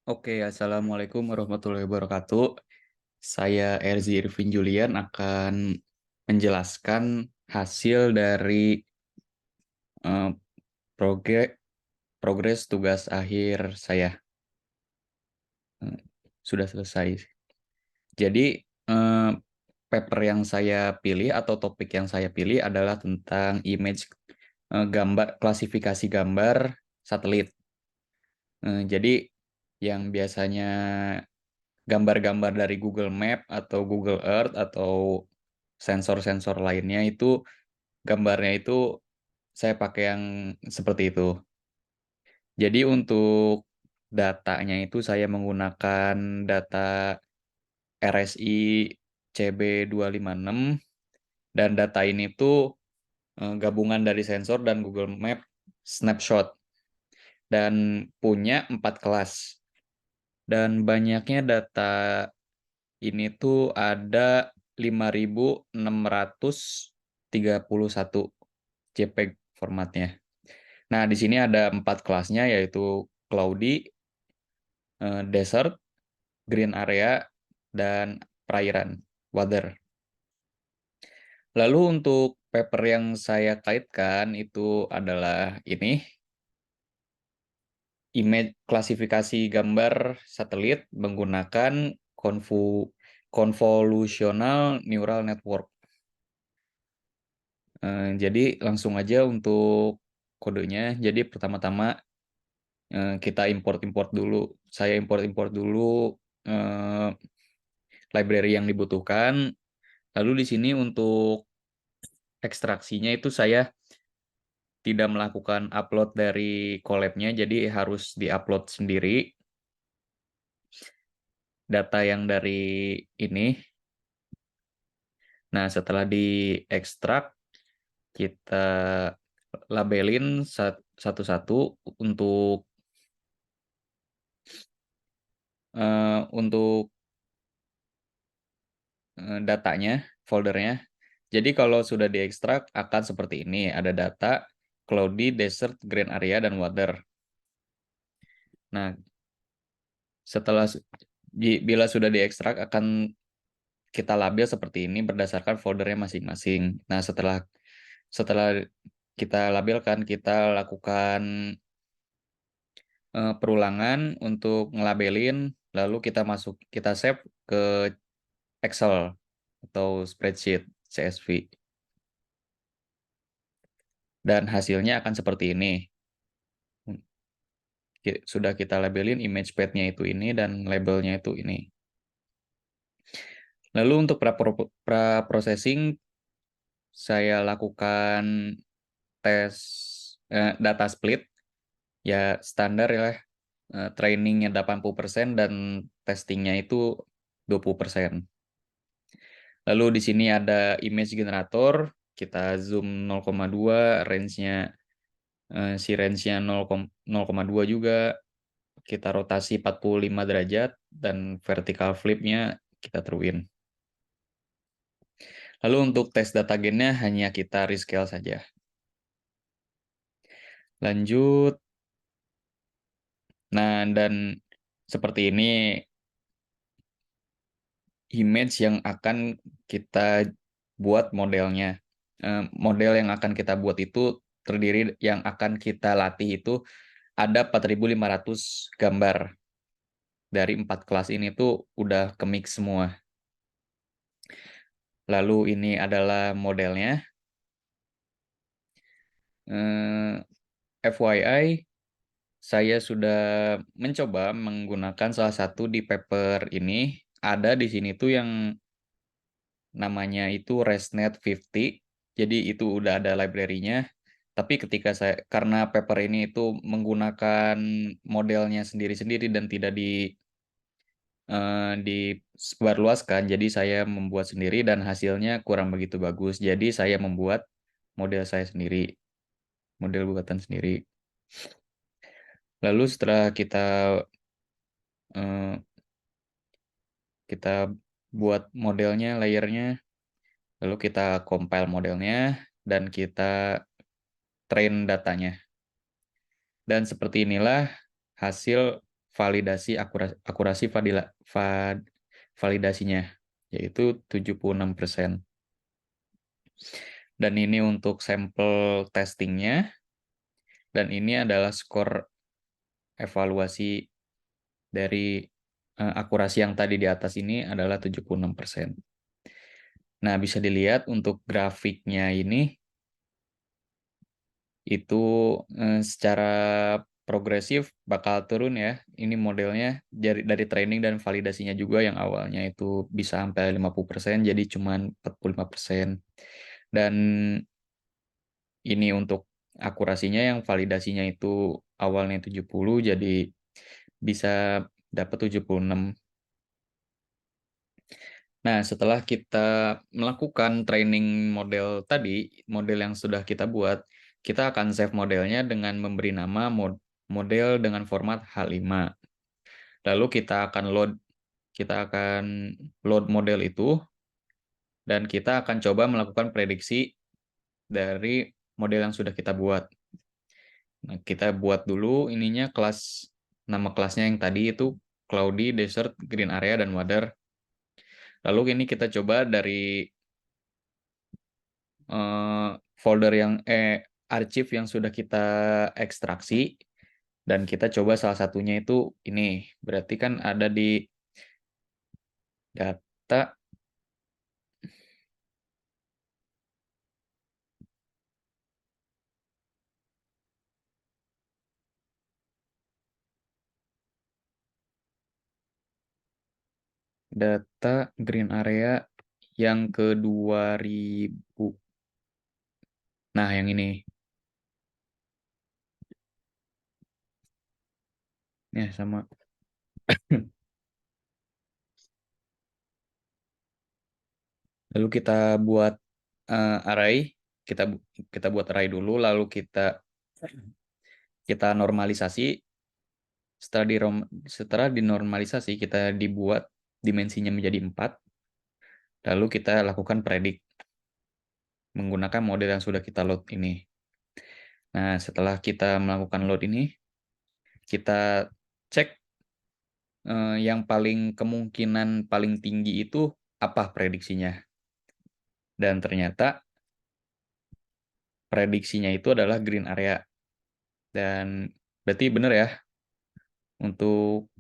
Oke, assalamualaikum warahmatullahi wabarakatuh. Saya Erzi Irvin Julian akan menjelaskan hasil dari eh, proge- progres tugas akhir saya. Eh, Sudah selesai. Jadi, paper yang saya pilih atau topik yang saya pilih adalah tentang gambar, klasifikasi gambar satelit. Jadi, yang biasanya gambar-gambar dari Google Map atau Google Earth atau sensor-sensor lainnya itu gambarnya itu saya pakai yang seperti itu. Jadi untuk datanya itu saya menggunakan data RSI CB256 dan data ini tuh gabungan dari sensor dan Google Map snapshot dan punya 4 kelas. Dan banyaknya data ini tuh ada 5.631 JPEG formatnya. Nah, di sini ada 4 kelasnya yaitu cloudy, desert, green area, dan perairan, water. Lalu untuk paper yang saya kaitkan itu adalah ini, image klasifikasi gambar satelit menggunakan convolutional neural network. Jadi langsung aja untuk kodenya. Jadi pertama-tama kita import-import dulu. Saya import-import dulu eh, library yang dibutuhkan. Lalu di sini untuk ekstraksinya itu saya tidak melakukan upload dari collab-nya, jadi harus diupload sendiri data yang dari ini. Nah, setelah diekstrak, kita labelin satu-satu untuk datanya, foldernya. Jadi kalau sudah diekstrak akan seperti ini, ada data, cloudy, desert, green area, dan water. Nah, setelah bila sudah diekstrak akan kita label seperti ini berdasarkan foldernya masing-masing. Nah, setelah kita labelkan, kita lakukan perulangan untuk ngelabelin, lalu kita save ke Excel atau spreadsheet CSV. Dan hasilnya akan seperti ini. Sudah kita labelin image path-nya itu ini dan labelnya itu ini. Lalu untuk pra-processing saya lakukan tes data split ya standar ya, trainingnya 80% dan testingnya itu 20%. Lalu di sini ada image generator, kita zoom 0,2, range-nya 0,2 juga, kita rotasi 45 derajat, dan vertical flip-nya kita truein. Lalu untuk tes data gain-nya hanya kita rescale saja. Lanjut. Nah, dan seperti ini image yang akan kita buat modelnya. Model yang akan kita buat itu terdiri yang akan kita latih itu ada 4.500 gambar. Dari 4 kelas ini tuh udah ke-mix semua. Lalu ini adalah modelnya. FYI, saya sudah mencoba menggunakan salah satu di paper ini. Ada di sini tuh yang namanya itu ResNet 50. Jadi itu udah ada library-nya. Tapi ketika karena paper ini itu menggunakan modelnya sendiri-sendiri dan tidak disebarluaskan, jadi saya membuat sendiri dan hasilnya kurang begitu bagus. Jadi saya membuat model saya sendiri, model buatan sendiri. Lalu setelah eh, kita buat modelnya, layernya, lalu kita compile modelnya dan kita train datanya. Dan seperti inilah hasil validasi akurasi validasinya, yaitu 76%. Dan ini untuk sampel testingnya, dan ini adalah skor evaluasi dari akurasi yang tadi di atas ini adalah 76%. Nah, bisa dilihat untuk grafiknya ini, itu secara progresif bakal turun ya. Ini modelnya dari training dan validasinya juga yang awalnya itu bisa sampai 50%, jadi cuma 45%. Dan ini untuk akurasinya yang validasinya itu awalnya 70, jadi bisa dapat 76. Nah, setelah kita melakukan training model tadi, model yang sudah kita buat, kita akan save modelnya dengan memberi nama model dengan format H5. Lalu kita akan load model itu, dan kita akan coba melakukan prediksi dari model yang sudah kita buat. Nah, kita buat dulu ininya nama kelasnya yang tadi itu Cloudy, Desert, Green Area, dan Water. Lalu ini kita coba dari folder archive yang sudah kita ekstraksi, dan kita coba salah satunya itu ini. Berarti kan ada di data green area yang ke 2000. Nah, yang ini. Ya, sama. Lalu kita buat array, kita buat array dulu, lalu kita normalisasi. Setelah dinormalisasi, kita dibuat dimensinya menjadi 4. Lalu kita lakukan predik menggunakan model yang sudah kita load ini. Nah, setelah kita melakukan load ini, kita cek yang kemungkinan paling tinggi itu apa prediksinya. Dan ternyata prediksinya itu adalah green area. Dan berarti benar ya, untuk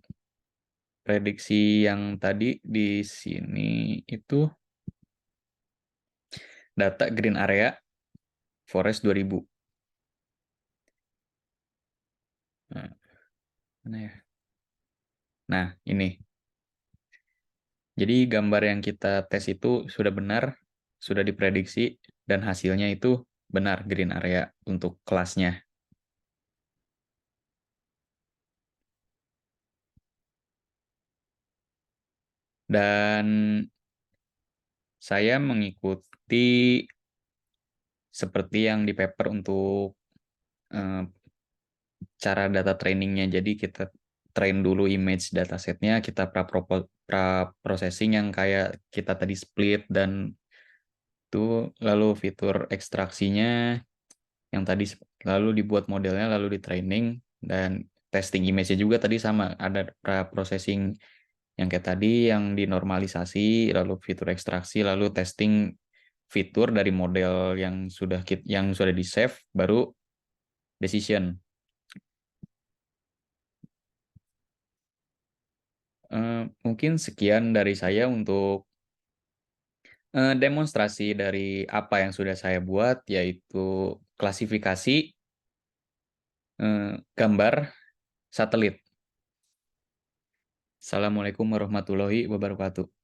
prediksi yang tadi di sini itu data green area forest 2000. Nah, mana ya? Nah, ini. Jadi gambar yang kita tes itu sudah benar, sudah diprediksi, dan hasilnya itu benar green area untuk kelasnya. Dan saya mengikuti seperti yang di paper untuk cara data trainingnya. Jadi kita train dulu image datasetnya, kita pra-processing yang kayak kita tadi split, dan itu lalu fitur ekstraksinya yang tadi, lalu dibuat modelnya, lalu di training, dan testing image-nya juga tadi sama, ada pra-processing yang kayak tadi yang dinormalisasi, lalu fitur ekstraksi, lalu testing fitur dari model yang sudah di save, baru decision. Mungkin sekian dari saya untuk demonstrasi dari apa yang sudah saya buat, yaitu klasifikasi gambar satelit. Assalamualaikum warahmatullahi wabarakatuh.